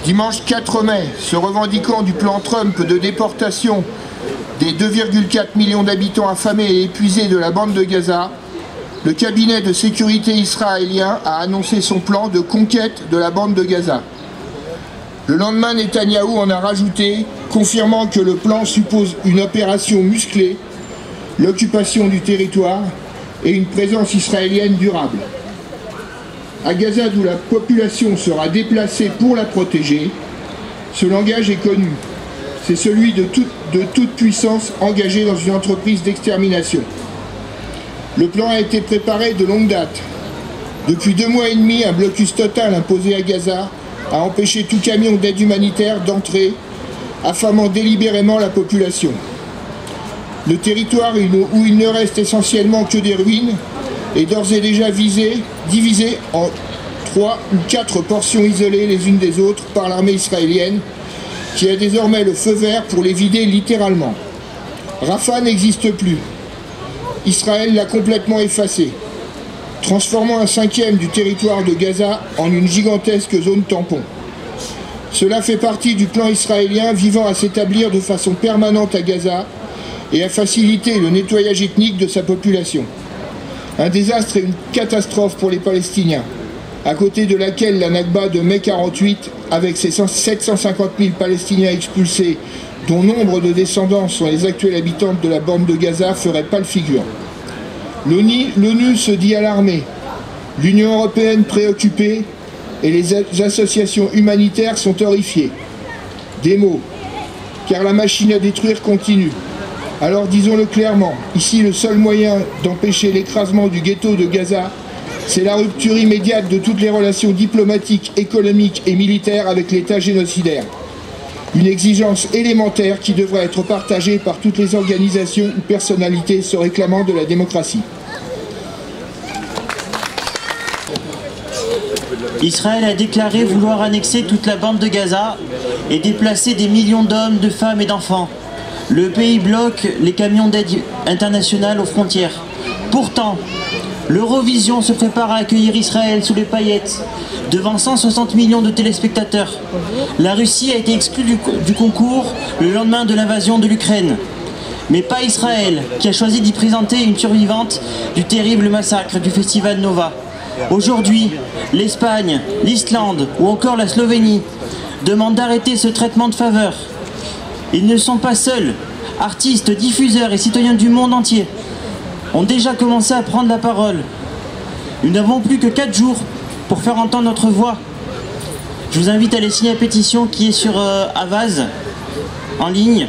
Dimanche 4 mai, se revendiquant du plan Trump de déportation des 2,4 millions d'habitants affamés et épuisés de la bande de Gaza, le cabinet de sécurité israélien a annoncé son plan de conquête de la bande de Gaza. Le lendemain, Netanyahou en a rajouté, confirmant que le plan suppose une opération musclée, l'occupation du territoire et une présence israélienne durable. À Gaza, d'où la population sera déplacée pour la protéger, ce langage est connu. C'est celui de toute puissance engagée dans une entreprise d'extermination. Le plan a été préparé de longue date. Depuis 2 mois et demi, un blocus total imposé à Gaza a empêché tout camion d'aide humanitaire d'entrer, affamant délibérément la population. Le territoire où il ne reste essentiellement que des ruines est d'ores et déjà divisé en 3 ou 4 portions isolées les unes des autres par l'armée israélienne, qui a désormais le feu vert pour les vider littéralement. Rafah n'existe plus. Israël l'a complètement effacé, transformant un 5e du territoire de Gaza en une gigantesque zone tampon. Cela fait partie du plan israélien visant à s'établir de façon permanente à Gaza et à faciliter le nettoyage ethnique de sa population. Un désastre et une catastrophe pour les Palestiniens, à côté de laquelle la Nakba de mai 48, avec ses 750 000 Palestiniens expulsés, dont nombre de descendants sont les actuels habitants de la bande de Gaza, ferait pâle figure. L'ONU se dit alarmée, l'Union européenne préoccupée et les associations humanitaires sont horrifiées. Des mots, car la machine à détruire continue. Alors disons-le clairement, ici le seul moyen d'empêcher l'écrasement du ghetto de Gaza, c'est la rupture immédiate de toutes les relations diplomatiques, économiques et militaires avec l'État génocidaire. Une exigence élémentaire qui devrait être partagée par toutes les organisations ou personnalités se réclamant de la démocratie. Israël a déclaré vouloir annexer toute la bande de Gaza et déplacer des millions d'hommes, de femmes et d'enfants. Le pays bloque les camions d'aide internationale aux frontières. Pourtant, l'Eurovision se prépare à accueillir Israël sous les paillettes, devant 160 millions de téléspectateurs. La Russie a été exclue du concours le lendemain de l'invasion de l'Ukraine. Mais pas Israël, qui a choisi d'y présenter une survivante du terrible massacre du festival Nova. Aujourd'hui, l'Espagne, l'Islande ou encore la Slovénie demandent d'arrêter ce traitement de faveur. Ils ne sont pas seuls. Artistes, diffuseurs et citoyens du monde entier ont déjà commencé à prendre la parole. Nous n'avons plus que 4 jours pour faire entendre notre voix. Je vous invite à aller signer la pétition qui est sur Avaz, en ligne,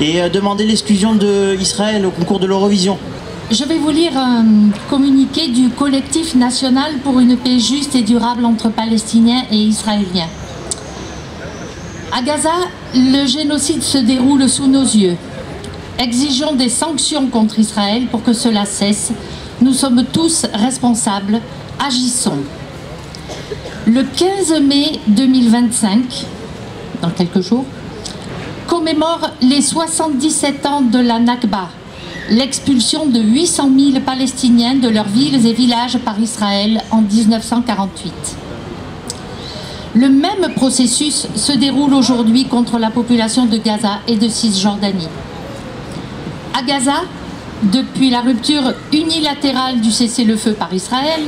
et demander l'exclusion d'Israël au concours de l'Eurovision. Je vais vous lire un communiqué du collectif national pour une paix juste et durable entre Palestiniens et Israéliens. À Gaza, le génocide se déroule sous nos yeux. Exigeons des sanctions contre Israël pour que cela cesse. Nous sommes tous responsables. Agissons. Le 15 mai 2025, dans quelques jours, commémore les 77 ans de la Nakba, l'expulsion de 800 000 Palestiniens de leurs villes et villages par Israël en 1948. Le même processus se déroule aujourd'hui contre la population de Gaza et de Cisjordanie. À Gaza, depuis la rupture unilatérale du cessez-le-feu par Israël,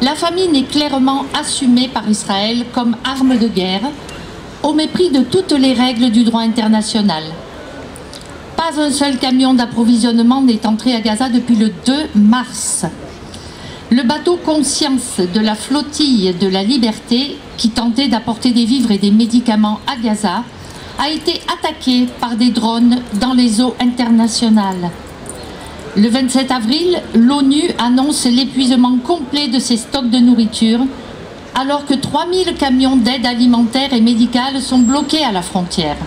la famine est clairement assumée par Israël comme arme de guerre, au mépris de toutes les règles du droit international. Pas un seul camion d'approvisionnement n'est entré à Gaza depuis le 2 mars. Le bateau Conscience de la flottille de la Liberté, qui tentait d'apporter des vivres et des médicaments à Gaza, a été attaqué par des drones dans les eaux internationales. Le 27 avril, l'ONU annonce l'épuisement complet de ses stocks de nourriture, alors que 3000 camions d'aide alimentaire et médicale sont bloqués à la frontière.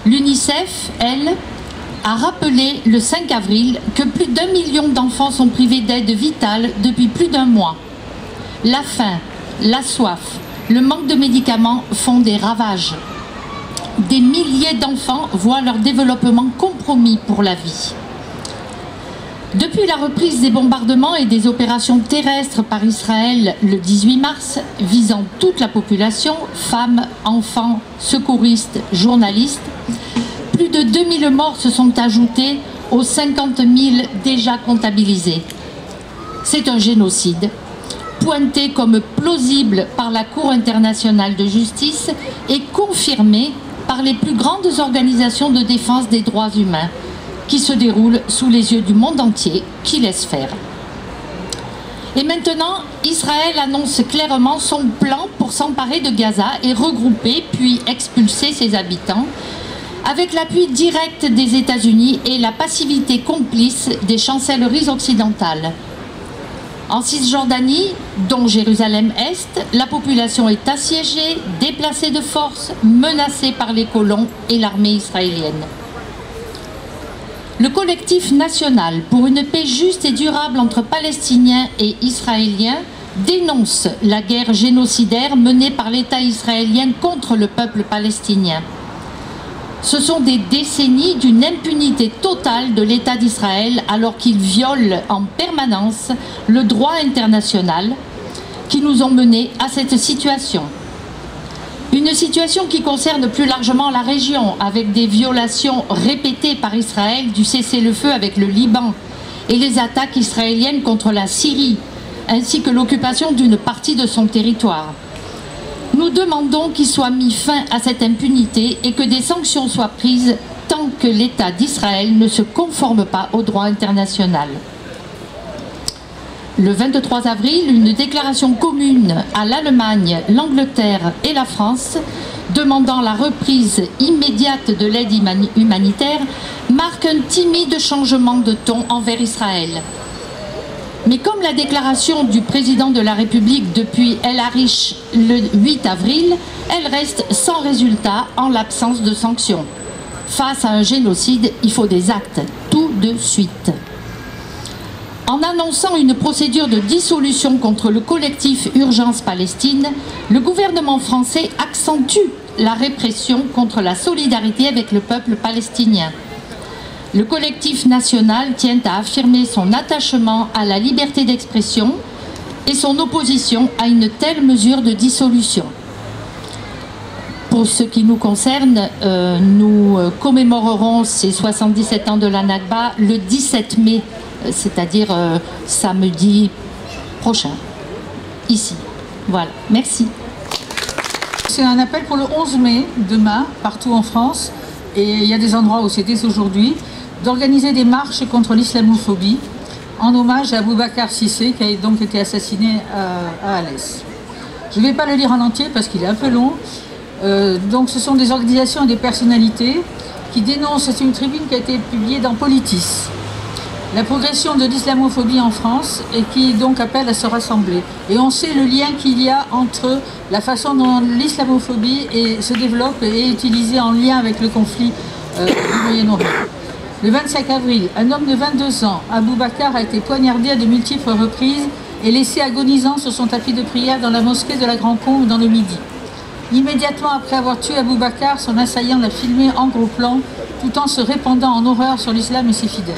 L'UNICEF, elle, a rappelé le 5 avril que plus d'1 million d'enfants sont privés d'aide vitale depuis plus d'1 mois. La faim, la soif, le manque de médicaments font des ravages. Des milliers d'enfants voient leur développement compromis pour la vie. Depuis la reprise des bombardements et des opérations terrestres par Israël le 18 mars, visant toute la population, femmes, enfants, secouristes, journalistes, plus de 2000 morts se sont ajoutés aux 50 000 déjà comptabilisés. C'est un génocide, pointé comme plausible par la Cour internationale de justice et confirmé par les plus grandes organisations de défense des droits humains, qui se déroule sous les yeux du monde entier, qui laisse faire. Et maintenant, Israël annonce clairement son plan pour s'emparer de Gaza et regrouper puis expulser ses habitants, avec l'appui direct des États-Unis et la passivité complice des chancelleries occidentales. En Cisjordanie, dont Jérusalem-Est, la population est assiégée, déplacée de force, menacée par les colons et l'armée israélienne. Le collectif national pour une paix juste et durable entre Palestiniens et Israéliens dénonce la guerre génocidaire menée par l'État israélien contre le peuple palestinien. Ce sont des décennies d'une impunité totale de l'État d'Israël alors qu'il viole en permanence le droit international qui nous ont menés à cette situation. Une situation qui concerne plus largement la région, avec des violations répétées par Israël du cessez-le-feu avec le Liban et les attaques israéliennes contre la Syrie, ainsi que l'occupation d'une partie de son territoire. Nous demandons qu'il soit mis fin à cette impunité et que des sanctions soient prises tant que l'État d'Israël ne se conforme pas au droit international. Le 23 avril, une déclaration commune à l'Allemagne, l'Angleterre et la France demandant la reprise immédiate de l'aide humanitaire marque un timide changement de ton envers Israël. Mais comme la déclaration du président de la République depuis El Arish le 8 avril, elle reste sans résultat en l'absence de sanctions. Face à un génocide, il faut des actes, tout de suite. En annonçant une procédure de dissolution contre le collectif Urgence Palestine, le gouvernement français accentue la répression contre la solidarité avec le peuple palestinien. Le collectif national tient à affirmer son attachement à la liberté d'expression et son opposition à une telle mesure de dissolution. Pour ce qui nous concerne, nous commémorerons ces 77 ans de la Nakba le 17 mai, c'est-à-dire samedi prochain, ici. Voilà, merci. C'est un appel pour le 11 mai, demain, partout en France, et il y a des endroits où c'est dès aujourd'hui, d'organiser des marches contre l'islamophobie, en hommage à Boubacar Cissé, qui a donc été assassiné à Alès. Je ne vais pas le lire en entier parce qu'il est un peu long. Donc ce sont des organisations et des personnalités qui dénoncent, c'est une tribune qui a été publiée dans Politis, la progression de l'islamophobie en France et qui donc appelle à se rassembler. Et on sait le lien qu'il y a entre la façon dont l'islamophobie se développe et est utilisée en lien avec le conflit du Moyen-Orient. Le 25 avril, un homme de 22 ans, Abou Bakar, a été poignardé à de multiples reprises et laissé agonisant sur son tapis de prière dans la mosquée de la Grand Combe dans le Midi. Immédiatement après avoir tué Abou Bakar, son assaillant l'a filmé en gros plan, tout en se répandant en horreur sur l'islam et ses fidèles.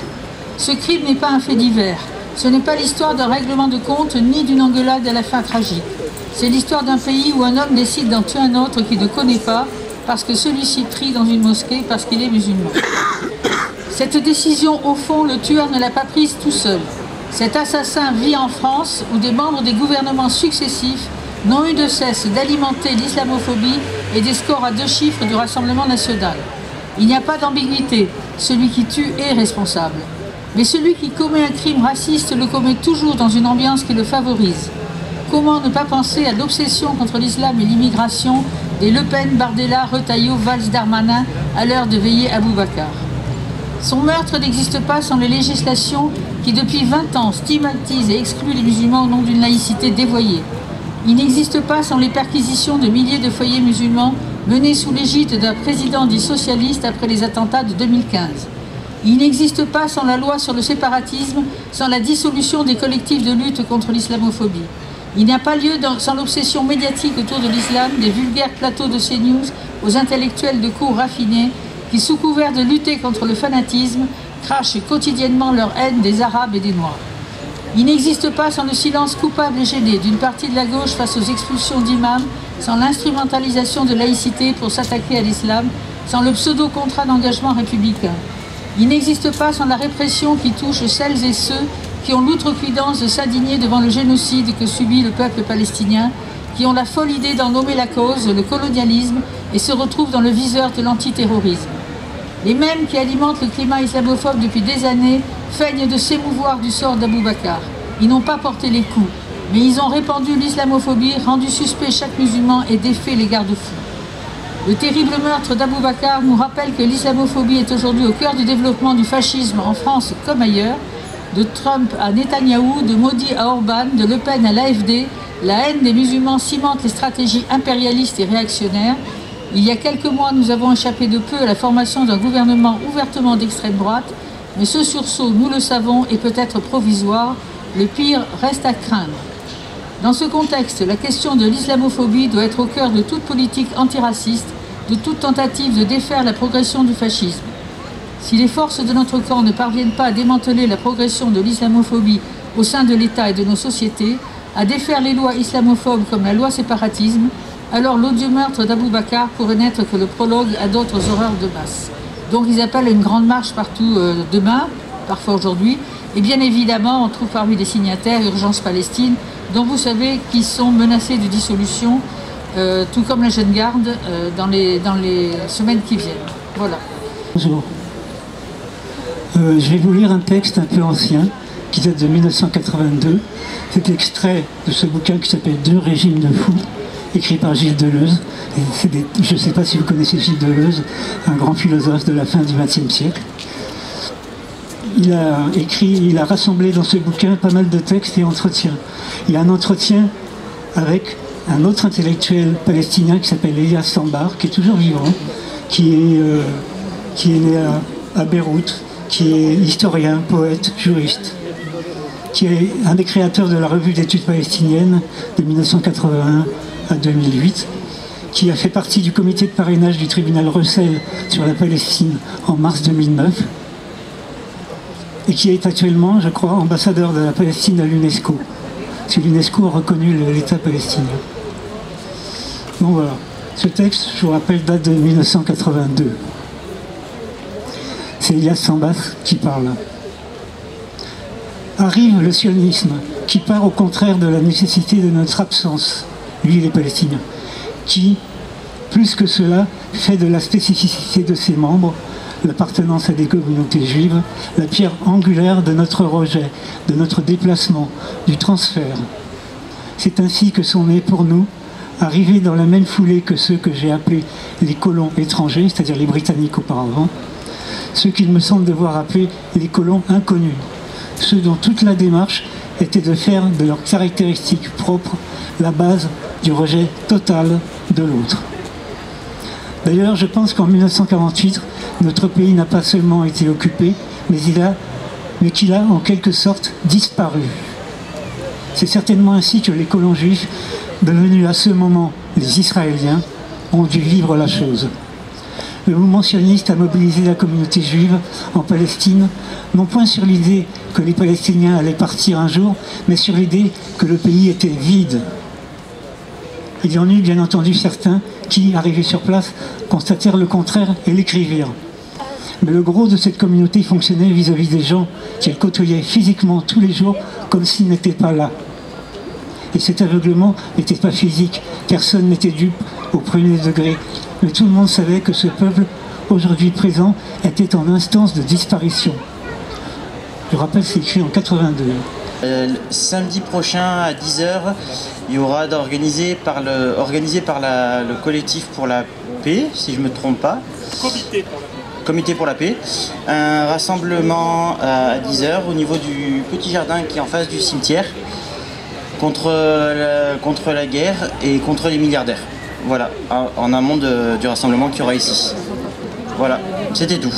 Ce crime n'est pas un fait divers. Ce n'est pas l'histoire d'un règlement de compte ni d'une engueulade à la fin tragique. C'est l'histoire d'un pays où un homme décide d'en tuer un autre qu'il ne connaît pas parce que celui-ci prie dans une mosquée parce qu'il est musulman. Cette décision, au fond, le tueur ne l'a pas prise tout seul. Cet assassin vit en France où des membres des gouvernements successifs n'ont eu de cesse d'alimenter l'islamophobie et des scores à 2 chiffres du Rassemblement national. Il n'y a pas d'ambiguïté. Celui qui tue est responsable. Mais celui qui commet un crime raciste le commet toujours dans une ambiance qui le favorise. Comment ne pas penser à l'obsession contre l'islam et l'immigration des Le Pen, Bardella, Retailleau, Valls, Darmanin à l'heure de veiller Abou Bakar. Son meurtre n'existe pas sans les législations qui depuis 20 ans stigmatisent et excluent les musulmans au nom d'une laïcité dévoyée. Il n'existe pas sans les perquisitions de milliers de foyers musulmans menées sous l'égide d'un président dit socialiste après les attentats de 2015. Il n'existe pas sans la loi sur le séparatisme, sans la dissolution des collectifs de lutte contre l'islamophobie. Il n'y a pas lieu sans l'obsession médiatique autour de l'islam, des vulgaires plateaux de CNews aux intellectuels de cours raffinés qui, sous couvert de lutter contre le fanatisme, crachent quotidiennement leur haine des Arabes et des Noirs. Il n'existe pas sans le silence coupable et gêné d'une partie de la gauche face aux expulsions d'imams, sans l'instrumentalisation de laïcité pour s'attaquer à l'islam, sans le pseudo-contrat d'engagement républicain. Il n'existe pas sans la répression qui touche celles et ceux qui ont l'outrecuidance de s'indigner devant le génocide que subit le peuple palestinien, qui ont la folle idée d'en nommer la cause, le colonialisme, et se retrouvent dans le viseur de l'antiterrorisme. Les mêmes qui alimentent le climat islamophobe depuis des années feignent de s'émouvoir du sort d'Abou Bakar. Ils n'ont pas porté les coups, mais ils ont répandu l'islamophobie, rendu suspect chaque musulman et défait les garde-fous. Le terrible meurtre d'Abou Bakar nous rappelle que l'islamophobie est aujourd'hui au cœur du développement du fascisme en France comme ailleurs, de Trump à Netanyahou, de Modi à Orban, de Le Pen à l'AfD. La haine des musulmans cimente les stratégies impérialistes et réactionnaires. Il y a quelques mois, nous avons échappé de peu à la formation d'un gouvernement ouvertement d'extrême droite, mais ce sursaut, nous le savons, est peut-être provisoire. Le pire reste à craindre. Dans ce contexte, la question de l'islamophobie doit être au cœur de toute politique antiraciste, de toute tentative de défaire la progression du fascisme. Si les forces de notre camp ne parviennent pas à démanteler la progression de l'islamophobie au sein de l'État et de nos sociétés, à défaire les lois islamophobes comme la loi séparatisme, alors l'odieux meurtre d'Abou Bakar pourrait n'être que le prologue à d'autres horreurs de masse. Donc ils appellent à une grande marche partout demain, parfois aujourd'hui, et bien évidemment on trouve parmi les signataires Urgence Palestine, dont vous savez qu'ils sont menacés de dissolution, tout comme la Jeune Garde, dans les semaines qui viennent. Voilà. Bonjour. Je vais vous lire un texte un peu ancien, qui date de 1982. C'est extrait de ce bouquin qui s'appelle « Deux régimes de fous », écrit par Gilles Deleuze. Je ne sais pas si vous connaissez Gilles Deleuze, un grand philosophe de la fin du XXe siècle. Il a rassemblé dans ce bouquin pas mal de textes et entretiens. Il y a un entretien avec un autre intellectuel palestinien qui s'appelle Elias Sambar, qui est toujours vivant, qui est né à Beyrouth, qui est historien, poète, juriste, qui est un des créateurs de la revue d'études palestiniennes de 1981 à 2008, qui a fait partie du comité de parrainage du tribunal Russell sur la Palestine en mars 2009, et qui est actuellement, je crois, ambassadeur de la Palestine à l'UNESCO. Parce que l'UNESCO a reconnu l'État palestinien. Donc voilà, ce texte, je vous rappelle, date de 1982. C'est Elias Sambar qui parle. Arrive le sionisme, qui part au contraire de la nécessité de notre absence, lui les Palestiniens, qui, plus que cela, fait de la spécificité de ses membres, l'appartenance à des communautés juives, la pierre angulaire de notre rejet, de notre déplacement, du transfert. C'est ainsi que sont nés pour nous, arrivés dans la même foulée que ceux que j'ai appelés les colons étrangers, c'est-à-dire les Britanniques auparavant, ceux qu'il me semble devoir appeler les colons inconnus, ceux dont toute la démarche était de faire de leurs caractéristiques propres la base du rejet total de l'autre. D'ailleurs, je pense qu'en 1948, notre pays n'a pas seulement été occupé, mais qu'il a en quelque sorte disparu. C'est certainement ainsi que les colons juifs, devenus à ce moment les Israéliens, ont dû vivre la chose. Le mouvement sioniste a mobilisé la communauté juive en Palestine, non point sur l'idée que les Palestiniens allaient partir un jour, mais sur l'idée que le pays était vide. Il y en eut bien entendu certains qui, arrivés sur place, constatèrent le contraire et l'écrivirent. Mais le gros de cette communauté fonctionnait vis-à-vis des gens qu'elle côtoyait physiquement tous les jours comme s'ils n'étaient pas là. Et cet aveuglement n'était pas physique, personne n'était dupe au premier degré, mais tout le monde savait que ce peuple, aujourd'hui présent, était en instance de disparition. Je rappelle, c'est écrit en 82. Samedi prochain à 10h, il y aura organisé par le collectif pour la paix, si je ne me trompe pas. Comité pour la paix. Un rassemblement à 10h au niveau du petit jardin qui est en face du cimetière contre la guerre et contre les milliardaires. Voilà, en amont du rassemblement qu'il y aura ici. Voilà, c'était tout.